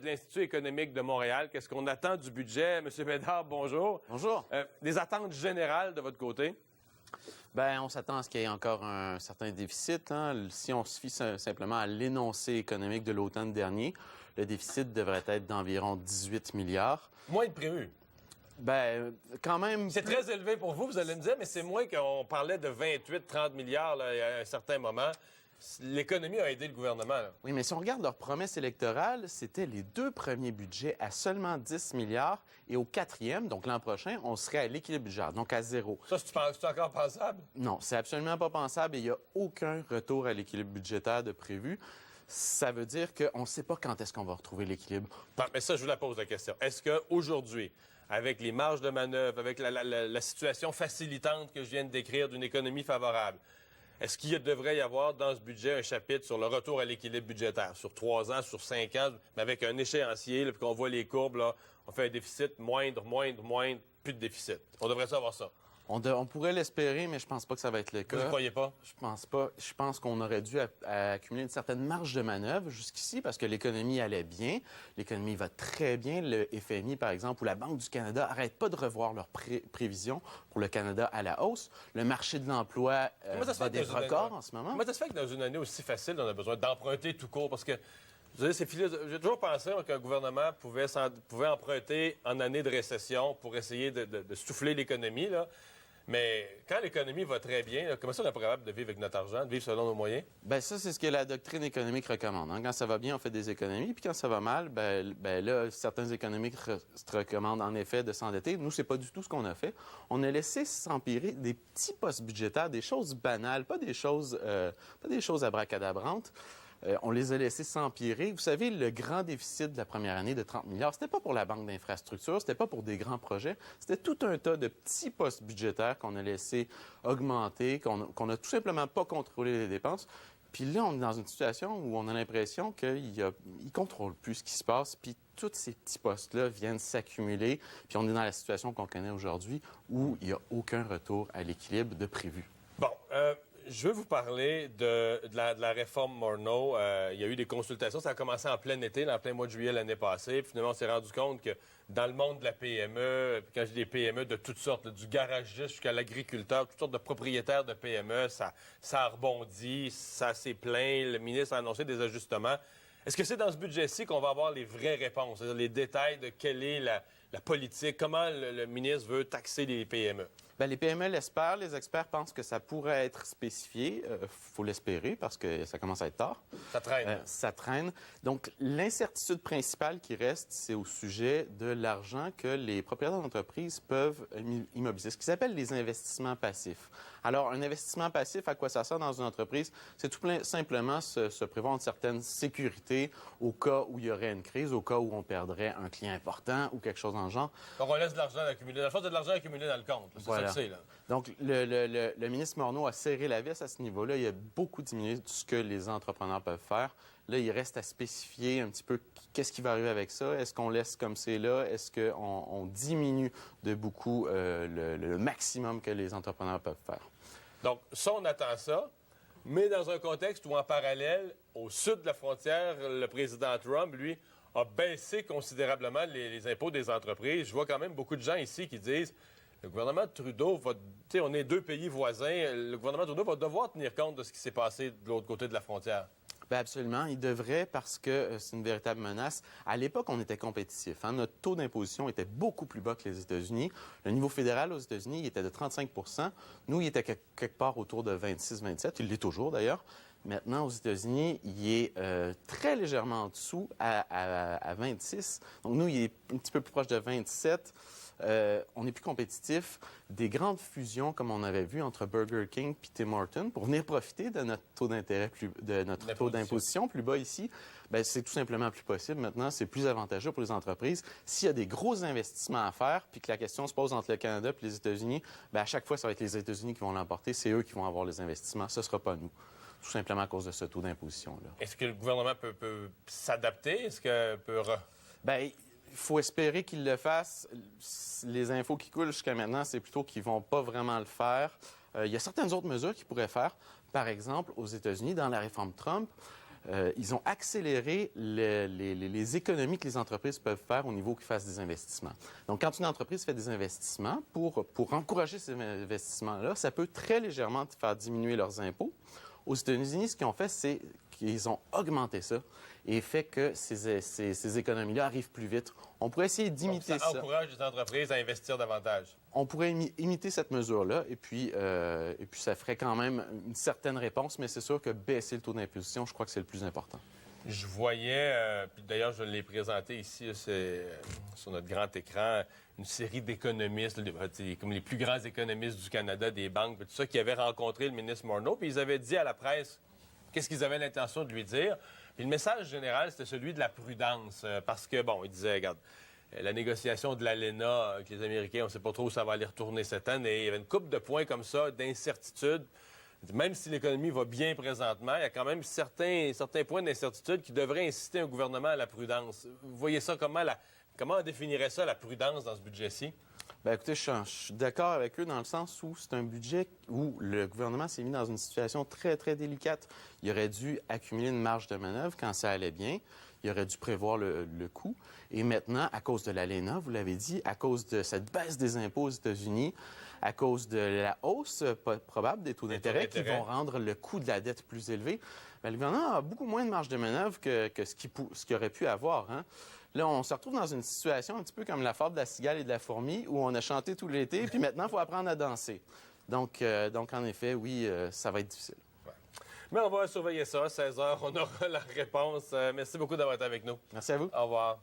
de l'Institut économique de Montréal. Qu'est-ce qu'on attend du budget? Monsieur Bédard, bonjour. Bonjour. Des attentes générales de votre côté? Bien, on s'attend à ce qu'il y ait encore un certain déficit. Si on se fie simplement à l'énoncé économique de l'automne dernier, le déficit devrait être d'environ 18 milliards. Moins de prévu. Bien, quand même... C'est très élevé pour vous, vous allez me dire, mais c'est moins qu'on parlait de 28-30 milliards là, il y a un certain moment. L'économie a aidé le gouvernement. Là. Oui, mais si on regarde leur promesse électorale, c'était les 2 premiers budgets à seulement 10 milliards et au 4e, donc l'an prochain, on serait à l'équilibre budgétaire, donc à 0. Ça, c'est encore pensable? Non, c'est absolument pas pensable et il n'y a aucun retour à l'équilibre budgétaire de prévu. Ça veut dire qu'on ne sait pas quand est-ce qu'on va retrouver l'équilibre. Non, mais ça, je vous la pose la question. Est-ce qu'aujourd'hui, avec les marges de manœuvre, avec la situation facilitante que je viens de décrire d'une économie favorable, est-ce qu'il devrait y avoir dans ce budget un chapitre sur le retour à l'équilibre budgétaire, sur 3 ans, sur 5 ans, mais avec un échéancier, là, puis qu'on voit les courbes, là, on fait un déficit moindre, plus de déficit. On devrait avoir ça. On pourrait l'espérer, mais je pense pas que ça va être le cas. Vous ne croyez pas? Je pense pas. Je pense qu'on aurait dû accumuler une certaine marge de manœuvre jusqu'ici parce que l'économie allait bien. L'économie va très bien. Le FMI, par exemple, ou la Banque du Canada n'arrêtent pas de revoir leurs prévisions pour le Canada à la hausse. Le marché de l'emploi bat des records en ce moment. Comment ça se fait que dans une année aussi facile, on a besoin d'emprunter tout court? Parce que j'ai toujours pensé qu'un gouvernement pouvait emprunter en année de récession pour essayer de souffler l'économie, là. Mais quand l'économie va très bien, là, comment ça on est capable de vivre avec notre argent, de vivre selon nos moyens? Bien, ça, c'est ce que la doctrine économique recommande. Quand ça va bien, on fait des économies. Puis quand ça va mal, là, certains économistes recommandent en effet de s'endetter. Nous, c'est pas du tout ce qu'on a fait. On a laissé s'empirer des petits postes budgétaires, des choses banales, pas des choses abracadabrantes. On les a laissés s'empirer. Vous savez, le grand déficit de la première année de 30 milliards, c'était pas pour la Banque d'infrastructure, c'était pas pour des grands projets, c'était tout un tas de petits postes budgétaires qu'on a laissés augmenter, qu'on a tout simplement pas contrôlé les dépenses. Puis là, on est dans une situation où on a l'impression qu'ils ne contrôlent plus ce qui se passe, puis tous ces petits postes-là viennent s'accumuler, puis on est dans la situation qu'on connaît aujourd'hui où il n'y a aucun retour à l'équilibre de prévu. Bon, je veux vous parler de la réforme Morneau. Il y a eu des consultations. Ça a commencé en plein été, en plein mois de juillet l'année passée. Puis finalement, on s'est rendu compte que dans le monde de la PME, quand je dis des PME de toutes sortes, là, du garagiste jusqu'à l'agriculteur, toutes sortes de propriétaires de PME, ça a rebondi, ça s'est plaint. Le ministre a annoncé des ajustements. Est-ce que c'est dans ce budget-ci qu'on va avoir les vraies réponses, c'est-à-dire les détails de quelle est la politique, comment le ministre veut taxer les PME? Bien, les PME l'espèrent. Les experts pensent que ça pourrait être spécifié. Faut l'espérer parce que ça commence à être tard. Ça traîne. Ça traîne. Donc, l'incertitude principale qui reste, c'est au sujet de l'argent que les propriétaires d'entreprises peuvent immobiliser, ce qu'ils appellent les investissements passifs. Alors, un investissement passif, à quoi ça sert dans une entreprise? C'est tout simplement se prévoir une certaine sécurité au cas où il y aurait une crise, au cas où on perdrait un client important ou quelque chose dans le genre. Donc, on laisse de l'argent accumuler. La chose de l'argent accumulé dans le compte. C'est voilà. ça que c'est, là. Donc, le ministre Morneau a serré la vis à ce niveau-là. Il a beaucoup diminué ce que les entrepreneurs peuvent faire. Là, il reste à spécifier un petit peu qu'est-ce qui va arriver avec ça. Est-ce qu'on laisse comme c'est là? Est-ce qu'on diminue de beaucoup le maximum que les entrepreneurs peuvent faire? Donc, ça, on attend ça. Mais dans un contexte où, en parallèle, au sud de la frontière, le président Trump, lui, a baissé considérablement les impôts des entreprises. Je vois quand même beaucoup de gens ici qui disent le gouvernement de Trudeau va... Tu sais, on est 2 pays voisins. Le gouvernement de Trudeau va devoir tenir compte de ce qui s'est passé de l'autre côté de la frontière. Bien, absolument. Il devrait parce que c'est une véritable menace. À l'époque, on était compétitif. Notre taux d'imposition était beaucoup plus bas que les États-Unis. Le niveau fédéral aux États-Unis, il était de 35 %. Nous, il était quelque part autour de 26-27 %. Il l'est toujours, d'ailleurs. Maintenant, aux États-Unis, il est très légèrement en dessous à 26. Donc, nous, il est un petit peu plus proche de 27. On est plus compétitif. Des grandes fusions, comme on avait vu entre Burger King et Tim Hortons, pour venir profiter de notre taux d'intérêt taux d'imposition plus bas ici, bien, c'est tout simplement plus possible. Maintenant, c'est plus avantageux pour les entreprises. S'il y a des gros investissements à faire, puis que la question se pose entre le Canada et les États-Unis, bien, à chaque fois, ça va être les États-Unis qui vont l'emporter. C'est eux qui vont avoir les investissements. Ce ne sera pas nous. Tout simplement à cause de ce taux d'imposition-là. Est-ce que le gouvernement peut s'adapter? Est-ce que peut... Bien, il faut espérer qu'ils le fassent. Les infos qui coulent jusqu'à maintenant, c'est plutôt qu'ils ne vont pas vraiment le faire. Il y a certaines autres mesures qu'ils pourraient faire. Par exemple, aux États-Unis, dans la réforme Trump, ils ont accéléré les économies que les entreprises peuvent faire au niveau qu'ils fassent des investissements. Donc, quand une entreprise fait des investissements, pour encourager ces investissements-là, ça peut très légèrement faire diminuer leurs impôts. Aux États-Unis, ce qu'ils ont fait, c'est qu'ils ont augmenté ça et fait que ces économies-là arrivent plus vite. On pourrait essayer d'imiter ça. Ça encourage les entreprises à investir davantage. On pourrait imiter cette mesure-là et puis ça ferait quand même une certaine réponse, mais c'est sûr que baisser le taux d'imposition, je crois que c'est le plus important. Je voyais, puis d'ailleurs, je l'ai présenté ici, c'est sur notre grand écran, une série d'économistes, comme les plus grands économistes du Canada, des banques, tout ça, qui avaient rencontré le ministre Morneau, puis ils avaient dit à la presse qu'est-ce qu'ils avaient l'intention de lui dire. Puis le message général, c'était celui de la prudence, parce que, bon, il disait, regarde, la négociation de l'ALENA avec les Américains, on ne sait pas trop où ça va aller retourner cette année. Il y avait une couple de points comme ça, d'incertitude. Même si l'économie va bien présentement, il y a quand même certains points d'incertitude qui devraient inciter un gouvernement à la prudence. Vous voyez ça comment on définirait ça, la prudence, dans ce budget-ci? Bien, écoutez, je suis d'accord avec eux dans le sens où c'est un budget où le gouvernement s'est mis dans une situation très, très délicate. Il aurait dû accumuler une marge de manœuvre quand ça allait bien. Il aurait dû prévoir le coût. Et maintenant, à cause de l'ALENA, vous l'avez dit, à cause de cette baisse des impôts aux États-Unis, à cause de la hausse probable des taux d'intérêt qui vont rendre le coût de la dette plus élevé, bien, le gouvernement a beaucoup moins de marge de manœuvre que ce qu'il aurait pu avoir. Hein? Là, on se retrouve dans une situation un petit peu comme la fable de la cigale et de la fourmi, où on a chanté tout l'été, puis maintenant, il faut apprendre à danser. Donc, en effet, oui, ça va être difficile. Ouais. Mais on va surveiller ça. À 16 h, on aura la réponse. Merci beaucoup d'avoir été avec nous. Merci à vous. Au revoir.